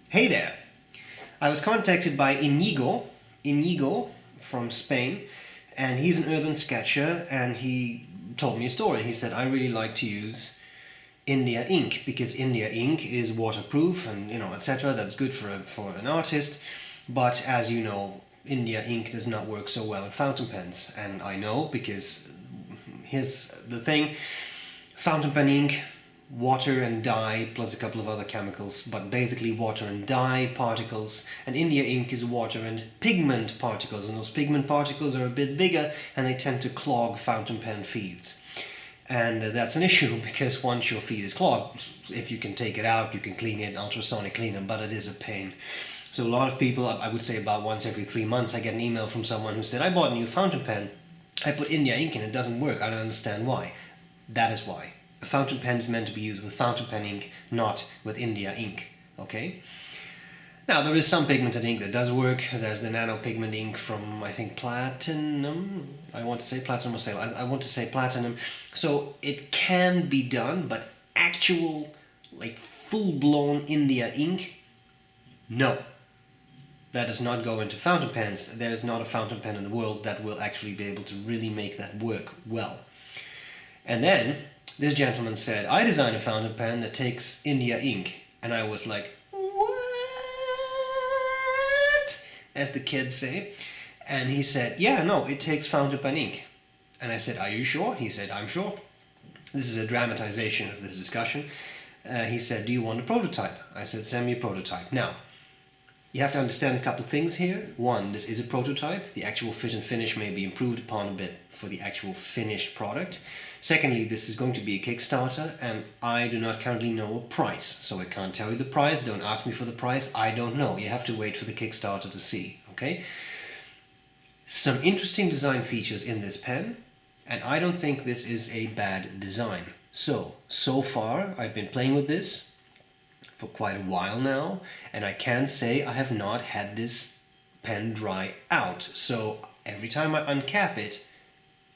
Hey there! I was contacted by Inigo from Spain, and he's an urban sketcher, and he told me a story. He said, I really like to use India ink because India ink is waterproof and, etc. That's good for an artist. But as you know, India ink does not work so well in fountain pens. And I know because here's the thing, fountain pen ink, water and dye plus a couple of other chemicals, but basically water and dye particles, and India ink is water and pigment particles, and those pigment particles are a bit bigger and they tend to clog fountain pen feeds. And that's an issue because once your feed is clogged, if you can take it out, you can clean it, ultrasonic clean it, but it is a pain. So a lot of people, I would say about once every 3 months, I get an email from someone who said, I bought a new fountain pen, I put India ink in, it doesn't work, I don't understand why. That is why. A fountain pen is meant to be used with fountain pen ink, not with India ink, okay? Now, there is some pigmented ink that does work. There's the nano pigment ink from, I think, Platinum. I want to say Platinum or Sale. I want to say Platinum. So it can be done, but actual, like, full-blown India ink, no. That does not go into fountain pens. There is not a fountain pen in the world that will actually be able to really make that work well. And then this gentleman said, I designed a fountain pen that takes India ink. And I was like, what? As the kids say. And he said, yeah, no, it takes fountain pen ink. And I said, are you sure? He said, I'm sure. This is a dramatization of this discussion. He said, do you want a prototype? I said, send me a prototype. Now, you have to understand a couple of things here. One, this is a prototype. The actual fit and finish may be improved upon a bit for the actual finished product. Secondly, this is going to be a Kickstarter, and I do not currently know a price, so I can't tell you the price. Don't ask me for the price. I don't know. You have to wait for the Kickstarter to see, okay? Some interesting design features in this pen, and I don't think this is a bad design. So far, I've been playing with this for quite a while now, and I can say I have not had this pen dry out. So every time I uncap it,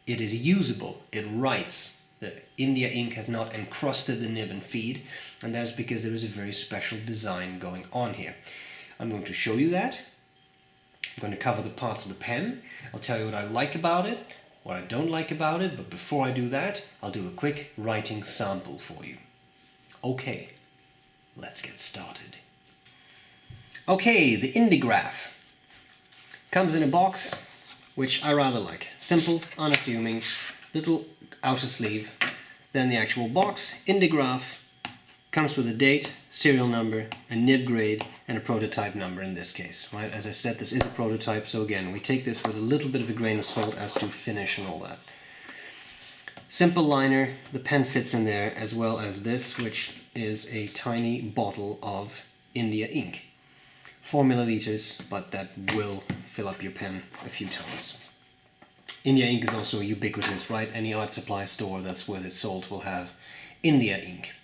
it is usable. It writes. The India ink has not encrusted the nib and feed, and that is because there is a very special design going on here. I'm going to show you that. I'm going to cover the parts of the pen. I'll tell you what I like about it, what I don't like about it, but before I do that, I'll do a quick writing sample for you. Okay. Let's get started. Okay, the IndiGraph comes in a box, which I rather like. Simple, unassuming, little outer sleeve. Then the actual box. IndiGraph comes with a date, serial number, a nib grade, and a prototype number in this case. Right? As I said, this is a prototype, so again, we take this with a little bit of a grain of salt as to finish and all that. Simple liner, the pen fits in there, as well as this, which is a tiny bottle of India ink. 4 milliliters, but that will fill up your pen a few times. India ink is also ubiquitous, right? Any art supply store that's worth its salt will have India ink.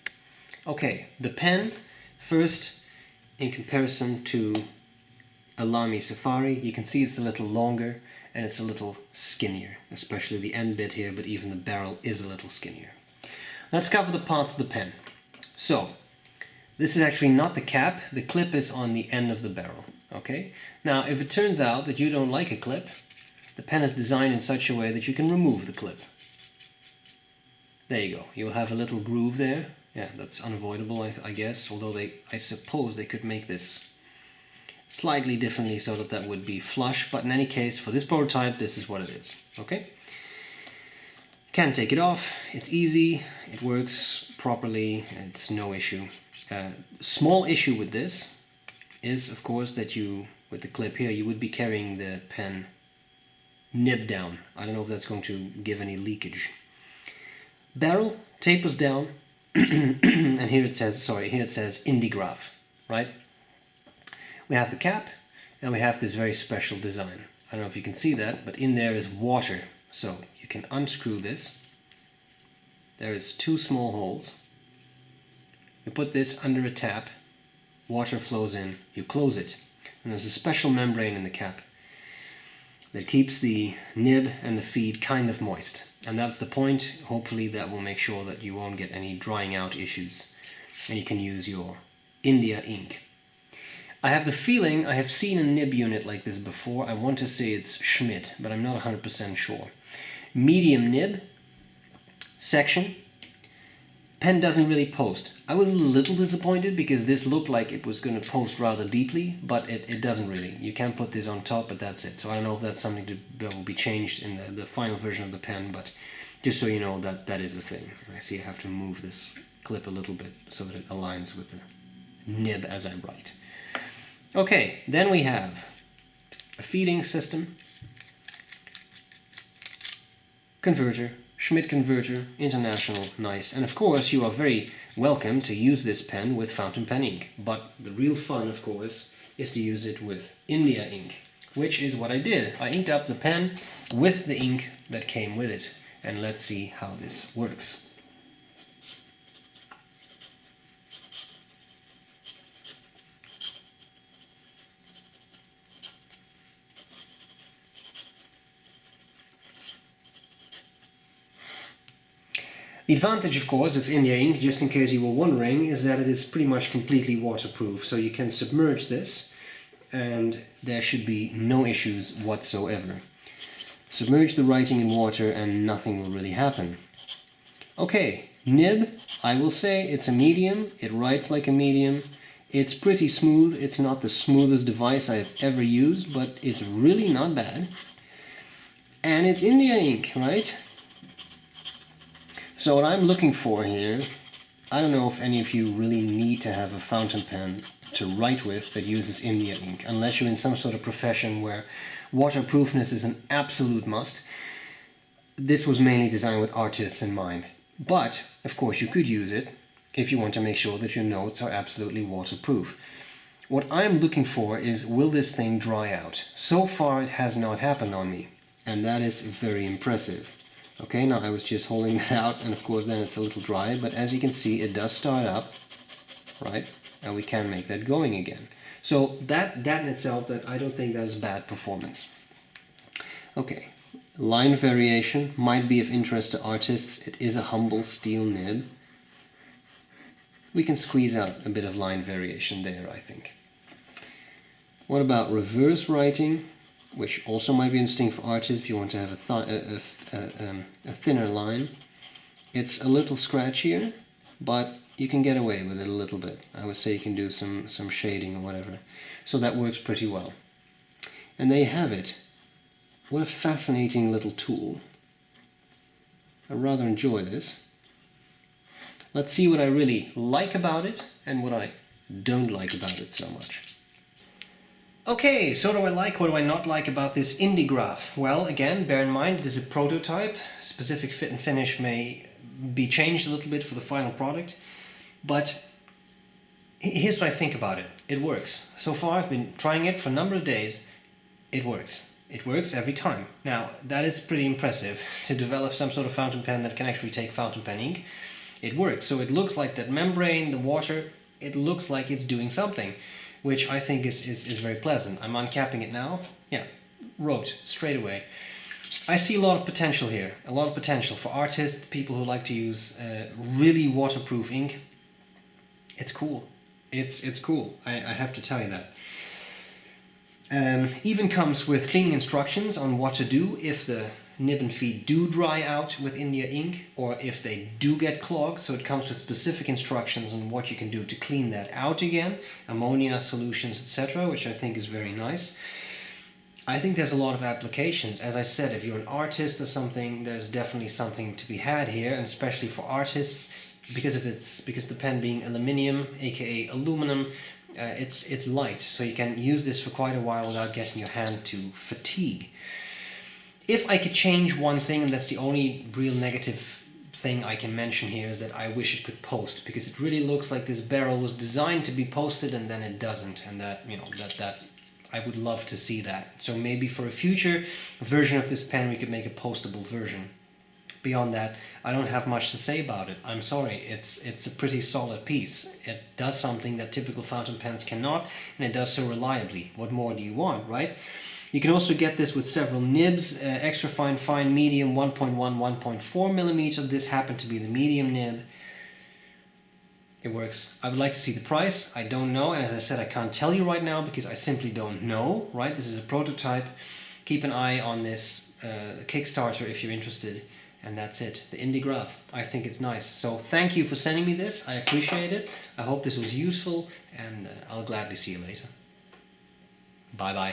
Okay, the pen, first, in comparison to a Lamy Safari, you can see it's a little longer and it's a little skinnier, especially the end bit here, but even the barrel is a little skinnier. Let's cover the parts of the pen. So, this is actually not the cap, the clip is on the end of the barrel, okay? Now, if it turns out that you don't like a clip, the pen is designed in such a way that you can remove the clip. There you go, you'll have a little groove there. Yeah, that's unavoidable, I guess, although I suppose they could make this slightly differently so that that would be flush, but in any case, for this prototype, this is what it is, okay? Can take it off, it's easy, it works properly, it's no issue. Small issue with this is, of course, that with the clip here, you would be carrying the pen nib down. I don't know if that's going to give any leakage. Barrel tapers down, and here it says IndiGraph, right? We have the cap, and we have this very special design. I don't know if you can see that, but in there is water. So you can unscrew this. There is 2 small holes. You put this under a tap, water flows in, you close it, and there's a special membrane in the cap that keeps the nib and the feed kind of moist. And that's the point. Hopefully that will make sure that you won't get any drying out issues, and you can use your India ink. I have the feeling I have seen a nib unit like this before. I want to say it's Schmidt, but I'm not 100% sure. Medium nib section. Pen doesn't really post. I was a little disappointed because this looked like it was going to post rather deeply, but it doesn't really. You can put this on top, but that's it. So I don't know if that's something that will be changed in the final version of the pen, but just so you know that that is a thing. I see I have to move this clip a little bit so that it aligns with the nib as I write. Okay, then we have a feeding system, converter, Schmidt converter, international, nice. And of course you are very welcome to use this pen with fountain pen ink. But the real fun, of course, is to use it with India ink, which is what I did. I inked up the pen with the ink that came with it. And let's see how this works. The advantage, of course, of India ink, just in case you were wondering, is that it is pretty much completely waterproof. So you can submerge this and there should be no issues whatsoever. Submerge the writing in water and nothing will really happen. Okay, nib, I will say it's a medium. It writes like a medium. It's pretty smooth. It's not the smoothest device I've ever used, but it's really not bad. And it's India ink, right? So what I'm looking for here, I don't know if any of you really need to have a fountain pen to write with that uses India ink, unless you're in some sort of profession where waterproofness is an absolute must. This was mainly designed with artists in mind. But, of course, you could use it if you want to make sure that your notes are absolutely waterproof. What I'm looking for is, will this thing dry out? So far it has not happened on me, and that is very impressive. Okay, now I was just holding that out, and of course then it's a little dry, but as you can see it does start up, right? And we can make that going again. So that in itself, that I don't think that is bad performance. Okay, line variation might be of interest to artists. It is a humble steel nib. We can squeeze out a bit of line variation there, I think. What about reverse writing? Which also might be interesting for artists if you want to have a thinner line. It's a little scratchier, but you can get away with it a little bit. I would say you can do some shading or whatever. So that works pretty well. And there you have it. What a fascinating little tool. I rather enjoy this. Let's see what I really like about it and what I don't like about it so much. Okay, so what do I not like about this IndiGraph? Well, again, bear in mind, this is a prototype. Specific fit and finish may be changed a little bit for the final product. But here's what I think about it. It works. So far, I've been trying it for a number of days. It works. It works every time. Now, that is pretty impressive to develop some sort of fountain pen that can actually take fountain pen ink. It works. So it looks like that membrane, the water, it looks like it's doing something, which I think is very pleasant. I'm uncapping it now. Yeah, wrote straight away. I see a lot of potential here. A lot of potential for artists, people who like to use really waterproof ink. It's cool. It's cool. I have to tell you that. Even comes with cleaning instructions on what to do if the nib and feed do dry out with India ink, or if they do get clogged. So it comes with specific instructions on what you can do to clean that out again, ammonia solutions, etc., which I think is very nice. I think there's a lot of applications. As I said, if you're an artist or something, there's definitely something to be had here, and especially for artists, because the pen being aluminium, aka aluminum, it's light, so you can use this for quite a while without getting your hand to fatigue. If I could change one thing, and that's the only real negative thing I can mention here, is that I wish it could post, because it really looks like this barrel was designed to be posted and then it doesn't, and that, you know, that I would love to see that. So maybe for a future version of this pen we could make a postable version. Beyond that, I don't have much to say about it. I'm sorry, it's a pretty solid piece. It does something that typical fountain pens cannot, and it does so reliably. What more do you want, right? You can also get this with several nibs, extra fine, medium, 1.1, 1.4 millimeter. This happened to be the medium nib. It works. I would like to see the price. I don't know, and as I said, I can't tell you right now because I simply don't know, right? This is a prototype. Keep an eye on this Kickstarter if you're interested. And that's it. The IndiGraph. I think it's nice. So thank you for sending me this. I appreciate it. I hope this was useful, and I'll gladly see you later. Bye bye.